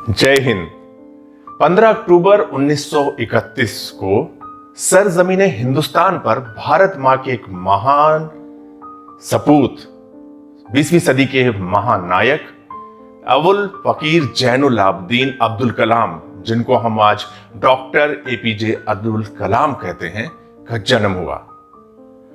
जय हिंद। 15 अक्टूबर 1931 को सरजमीने हिंदुस्तान पर भारत मां के एक महान सपूत, 20वीं सदी के महानायक अबुल फकीर जैनुल आबदीन अब्दुल कलाम, जिनको हम आज डॉक्टर एपीजे अब्दुल कलाम कहते हैं, का जन्म हुआ।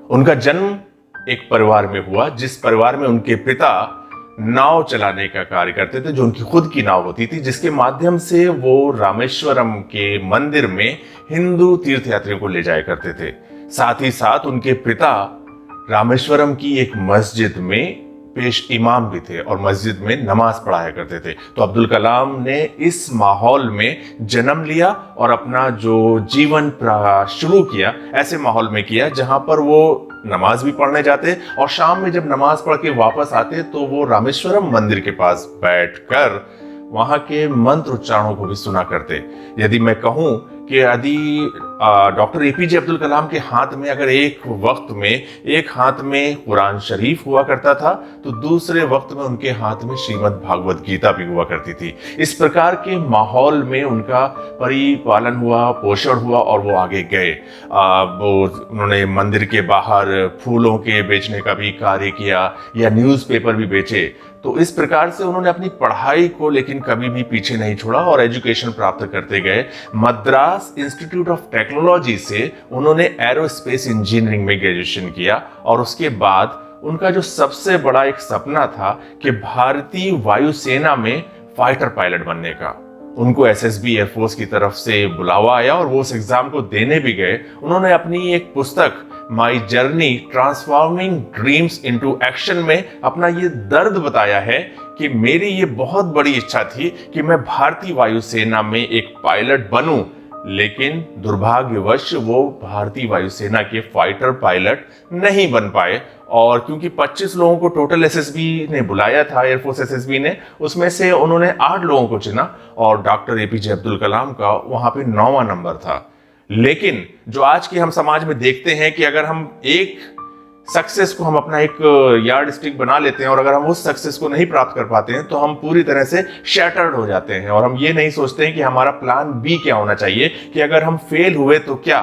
उनका जन्म एक परिवार में हुआ जिस परिवार में उनके पिता नाव चलाने का कार्य करते थे, जो उनकी खुद की नाव होती थी, जिसके माध्यम से वो रामेश्वरम के मंदिर में हिंदू तीर्थयात्रियों को ले जाया करते थे। साथ ही साथ उनके पिता रामेश्वरम की एक मस्जिद में पेश इमाम भी थे और मस्जिद में नमाज पढ़ाया करते थे। तो अब्दुल कलाम ने इस माहौल में जन्म लिया और अपना जो जीवन शुरू किया ऐसे माहौल में किया जहां पर वो नमाज भी पढ़ने जाते और शाम में जब नमाज पढ़ के वापस आते तो वो रामेश्वरम मंदिर के पास बैठकर वहां के मंत्र उच्चारणों को भी सुना करते। यदि मैं कहूं कि यदि डॉक्टर एपीजे अब्दुल कलाम के हाथ में अगर एक वक्त में एक हाथ में कुरान शरीफ हुआ करता था तो दूसरे वक्त में उनके हाथ में श्रीमद् भागवत गीता भी हुआ करती थी। इस प्रकार के माहौल में उनका परिपालन हुआ, पोषण हुआ और वो आगे गए। उन्होंने मंदिर के बाहर फूलों के बेचने का भी कार्य किया या न्यूज़पेपर भी बेचे। तो इस प्रकार से उन्होंने अपनी पढ़ाई को लेकिन कभी भी पीछे नहीं छोड़ा और एजुकेशन प्राप्त करते गए। मद्रास इंस्टीट्यूट ऑफ टेक्नोलॉजी से उन्होंने एरोस्पेस इंजीनियरिंग में ग्रेजुएशन किया और उसके बाद उनका जो सबसे बड़ा एक सपना था कि भारतीय वायुसेना में फाइटर पायलट बनने का, उनको एसएसबी एयरफोर्स की तरफ से बुलावा आया और वो उस एग्जाम को देने भी गए। उन्होंने अपनी एक पुस्तक my journey transforming dreams into action में अपना ये दर्द बताया है कि मेरी ये बहुत बड़ी इच्छा थी कि मैं भारतीय वायुसेना में एक पायलट बनूं, लेकिन दुर्भाग्यवश वो भारतीय वायुसेना के फाइटर पायलट नहीं बन पाए। और क्योंकि 25 लोगों को टोटल एसएसबी ने बुलाया था, एयरफोर्स एसएसबी ने, उसमें से उन्होंने 8 लोगों को चुना और डॉक्टर एपीजे अब्दुल कलाम का वहां पे 9वां नंबर था। लेकिन जो आज के हम समाज में देखते हैं कि अगर हम एक सक्सेस को हम अपना एक यार्ड स्टिक बना लेते हैं और अगर हम उस सक्सेस को नहीं प्राप्त कर पाते हैं तो हम पूरी तरह से शैटर्ड हो जाते हैं और हम ये नहीं सोचते हैं कि हमारा प्लान बी क्या होना चाहिए, कि अगर हम फेल हुए तो क्या।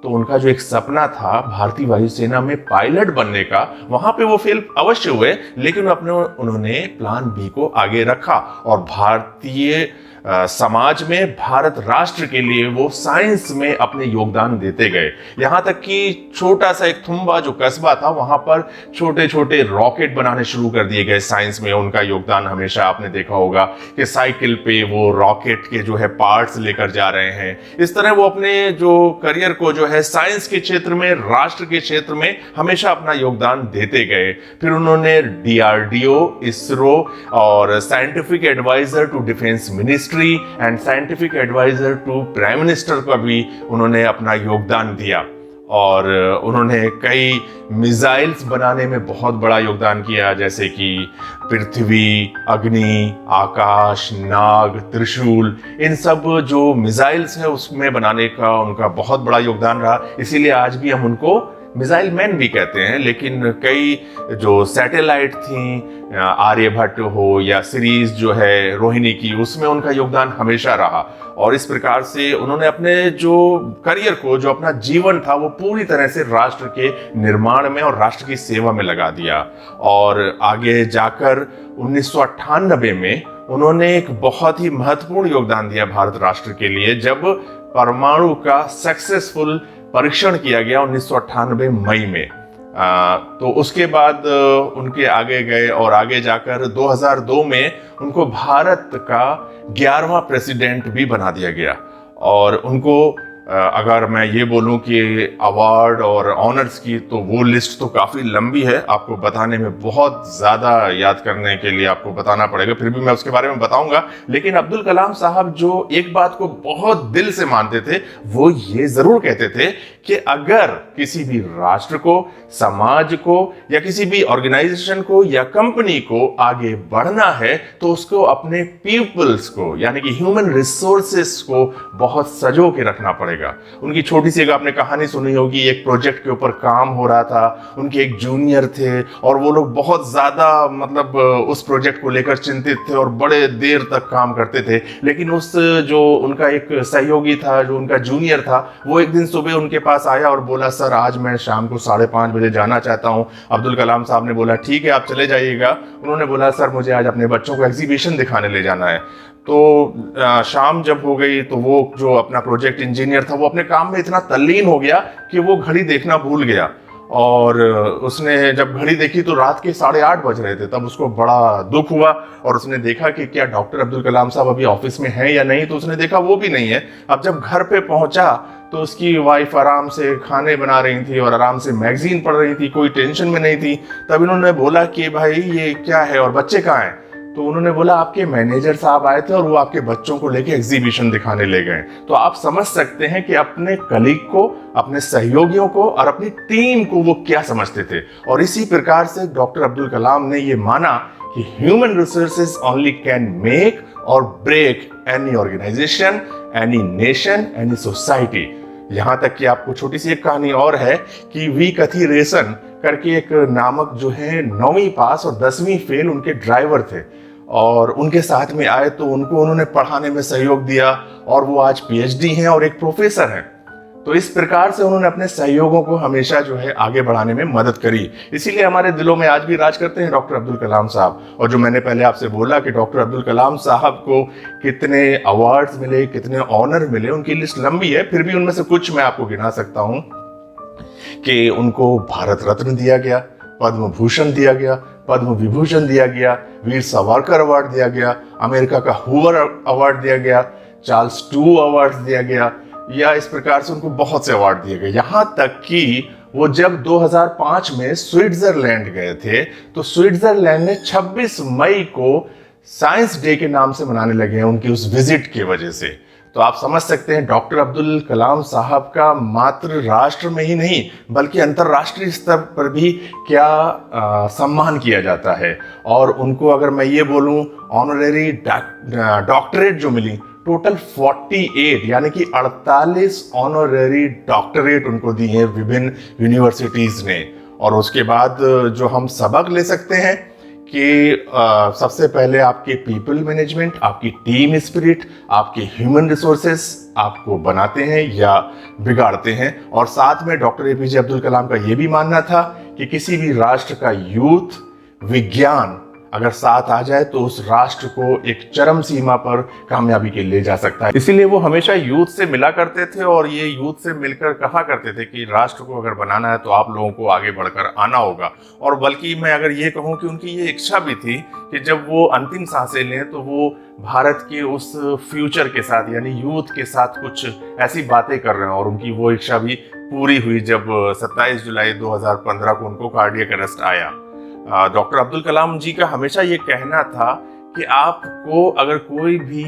तो उनका जो एक सपना था भारतीय वायुसेना में पायलट बनने का, वहां पे वो फेल अवश्य हुए, लेकिन उन्होंने प्लान बी को आगे रखा और भारतीय समाज में भारत राष्ट्र के लिए वो साइंस में अपने योगदान देते गए। यहां तक कि छोटा सा एक थुम्बा जो कस्बा था वहां पर छोटे छोटे रॉकेट बनाने शुरू कर दिए गए। साइंस में उनका योगदान हमेशा आपने देखा होगा कि साइकिल पे वो रॉकेट के जो है पार्ट्स लेकर जा रहे हैं। इस तरह वो अपने जो करियर को जो है साइंस के क्षेत्र में, राष्ट्र के क्षेत्र में हमेशा अपना योगदान देते गए। फिर उन्होंने डीआरडीओ, इसरो और scientific adviser to defence ministry and scientific adviser to prime minister का भी उन्होंने अपना योगदान दिया और उन्होंने कई मिसाइल्स बनाने में बहुत बड़ा योगदान किया, जैसे कि पृथ्वी, अग्नि, आकाश, नाग, त्रिशूल, इन सब जो मिसाइल्स है उसमें बनाने का उनका बहुत बड़ा योगदान रहा। इसीलिए आज भी हम उनको मिसाइल मैन भी कहते हैं। लेकिन कई जो सैटेलाइट थी, आर्यभट्ट हो या सीरीज जो है रोहिणी की, उसमें उनका योगदान हमेशा रहा और इस प्रकार से उन्होंने अपने जो करियर को, जो अपना जीवन था, वो पूरी तरह से राष्ट्र के निर्माण में और राष्ट्र की सेवा में लगा दिया। और आगे जाकर 1998 में उन्होंने एक बहुत ही महत्वपूर्ण योगदान दिया भारत राष्ट्र के लिए, जब परमाणु का सक्सेसफुल परीक्षण किया गया 1998 मई में। तो उसके बाद उनके आगे गए और आगे जाकर 2002 में उनको भारत का 11वां प्रेसिडेंट भी बना दिया गया। और उनको अगर मैं ये बोलूं कि अवार्ड और ऑनर्स की, तो वो लिस्ट तो काफ़ी लंबी है, आपको बताने में बहुत ज़्यादा याद करने के लिए आपको बताना पड़ेगा, फिर भी मैं उसके बारे में बताऊंगा। लेकिन अब्दुल कलाम साहब जो एक बात को बहुत दिल से मानते थे, वो ये ज़रूर कहते थे कि अगर किसी भी राष्ट्र को, समाज को या किसी भी ऑर्गेनाइजेशन को या कंपनी को आगे बढ़ना है तो उसको अपने पीपल्स को, यानी कि ह्यूमन रिसोर्सेस को बहुत सजो के रखना पड़ेगा। पड़ेगा। उनकी छोटी सी एक आपने कहानी सुनी होगी, एक प्रोजेक्ट के ऊपर काम हो रहा था, उनके एक जूनियर थे और वो लोग बहुत ज़्यादा मतलब उस प्रोजेक्ट को लेकर चिंतित थे और बड़े देर तक काम करते थे। लेकिन उस जो उनका एक सहयोगी था, जो उनका जूनियर था, वो एक दिन सुबह उनके पास आया और बोला, सर आज मैं शाम को 5:30 बजे जाना चाहता हूँ। अब्दुल कलाम साहब ने बोला, ठीक है आप चले जाइएगा। उन्होंने बोला, सर मुझे आज अपने बच्चों को एग्जीबिशन दिखाने ले जाना है। तो शाम जब हो गई तो वो जो अपना प्रोजेक्ट इंजीनियर था वो अपने काम में इतना तल्लीन हो गया कि वो घड़ी देखना भूल गया और उसने जब घड़ी देखी तो रात के 8:30 बज रहे थे। तब उसको बड़ा दुख हुआ और उसने देखा कि क्या डॉक्टर अब्दुल कलाम साहब अभी ऑफिस में हैं या नहीं। तो उसने देखा वो भी नहीं है। अब जब घर पे पहुंचा तो उसकी वाइफ आराम से खाने बना रही थी और आराम से मैगजीन पढ़ रही थी, कोई टेंशन में नहीं थी। तब इन्होंने बोला कि भाई ये क्या है और बच्चे कहाँ हैं? तो उन्होंने बोला, आपके मैनेजर साहब आए थे और वो आपके बच्चों को लेके एग्जीबिशन दिखाने ले गए। तो आप समझ सकते हैं कि अपने कलीग को, अपने सहयोगियों को और अपनी टीम को वो क्या समझते थे। और इसी प्रकार से डॉक्टर अब्दुल कलाम ने ये माना कि human resources only can make और break any organisation, any nation, any society. यहां तक कि आपको छोटी सी एक कहानी और है कि वी कथिरेसन करके एक नामक जो है 9वीं पास और 10वीं फेल उनके ड्राइवर थे और उनके साथ में आए तो उनको उन्होंने पढ़ाने में सहयोग दिया और वो आज पीएचडी हैं और एक प्रोफेसर हैं। तो इस प्रकार से उन्होंने अपने सहयोगों को हमेशा जो है आगे बढ़ाने में मदद करी। इसीलिए हमारे दिलों में आज भी राज करते हैं डॉक्टर अब्दुल कलाम साहब। और जो मैंने पहले आपसे बोला कि डॉक्टर अब्दुल कलाम साहब को कितने अवार्ड्स मिले, कितने ऑनर मिले, उनकी लिस्ट लंबी है, फिर भी उनमें से कुछ मैं आपको गिना सकता हूं कि उनको भारत रत्न दिया गया, पद्म भूषण दिया गया, पद्म विभूषण दिया गया, वीर सावरकर अवार्ड दिया गया, अमेरिका का हूवर अवार्ड दिया गया, चार्ल्स टू अवार्ड दिया गया, या इस प्रकार से उनको बहुत से अवार्ड दिए गए। यहां तक कि वो जब 2005 में स्विट्जरलैंड गए थे तो स्विट्जरलैंड ने 26 मई को साइंस डे के नाम से मनाने लगे हैं उनकी उस विजिट की वजह से। तो आप समझ सकते हैं डॉक्टर अब्दुल कलाम साहब का मात्र राष्ट्र में ही नहीं बल्कि अंतर्राष्ट्रीय स्तर पर भी क्या सम्मान किया जाता है। और उनको अगर मैं ये बोलूं, ऑनरेरी डॉक्टरेट जो मिली, टोटल 48 यानी कि 48 ऑनरेरी डॉक्टरेट उनको दी हैं विभिन्न यूनिवर्सिटीज ने। और उसके बाद जो हम सबक ले सकते हैं कि सबसे पहले आपके पीपल मैनेजमेंट, आपकी टीम स्पिरिट, आपके ह्यूमन रिसोर्सेस आपको बनाते हैं या बिगाड़ते हैं। और साथ में डॉक्टर एपीजे अब्दुल कलाम का यह भी मानना था कि किसी भी राष्ट्र का यूथ, विज्ञान अगर साथ आ जाए तो उस राष्ट्र को एक चरम सीमा पर कामयाबी के ले जा सकता है। इसीलिए वो हमेशा यूथ से मिला करते थे और ये यूथ से मिलकर कहा करते थे कि राष्ट्र को अगर बनाना है तो आप लोगों को आगे बढ़कर आना होगा। और बल्कि मैं अगर ये कहूँ कि उनकी ये इच्छा भी थी कि जब वो अंतिम सांसें लें तो वो भारत के उस फ्यूचर के साथ यानी यूथ के साथ कुछ ऐसी बातें कर रहे हैं। और उनकी वो इच्छा भी पूरी हुई जब 27 जुलाई 2015 को उनको कार्डियक अरेस्ट आया। डॉक्टर अब्दुल कलाम जी का हमेशा ये कहना था कि आपको अगर कोई भी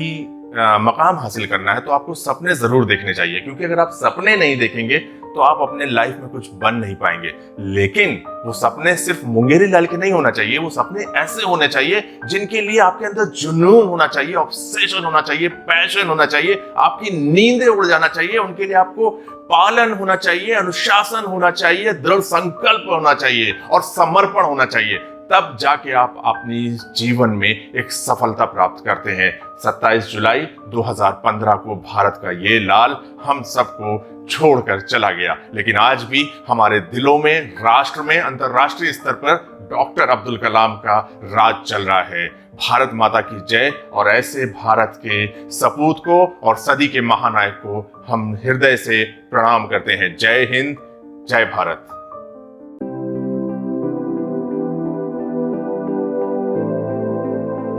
मकाम हासिल करना है तो आपको सपने जरूर देखने चाहिए, क्योंकि अगर आप सपने नहीं देखेंगे तो आप अपने लाइफ में कुछ बन नहीं पाएंगे। लेकिन वो सपने सिर्फ मुंगेरी लाल के नहीं होना चाहिए, वो सपने ऐसे होने चाहिए जिनके लिए आपके अंदर जुनून होना चाहिए, ऑब्सेशन होना चाहिए, पैशन होना चाहिए, आपकी नींदें उड़ जाना चाहिए। उनके लिए आपको पालन होना चाहिए, अनुशासन होना चाहिए, दृढ़ संकल्प होना चाहिए और समर्पण होना चाहिए। तब जाके आप अपनी जीवन में एक सफलता प्राप्त करते हैं। 27 जुलाई 2015 को भारत का ये लाल हम सबको छोड़कर चला गया, लेकिन आज भी हमारे दिलों में, राष्ट्र में, अंतर्राष्ट्रीय स्तर पर डॉक्टर अब्दुल कलाम का राज चल रहा है। भारत माता की जय। और ऐसे भारत के सपूत को और सदी के महानायक को हम हृदय से प्रणाम करते हैं। जय हिंद, जय भारत।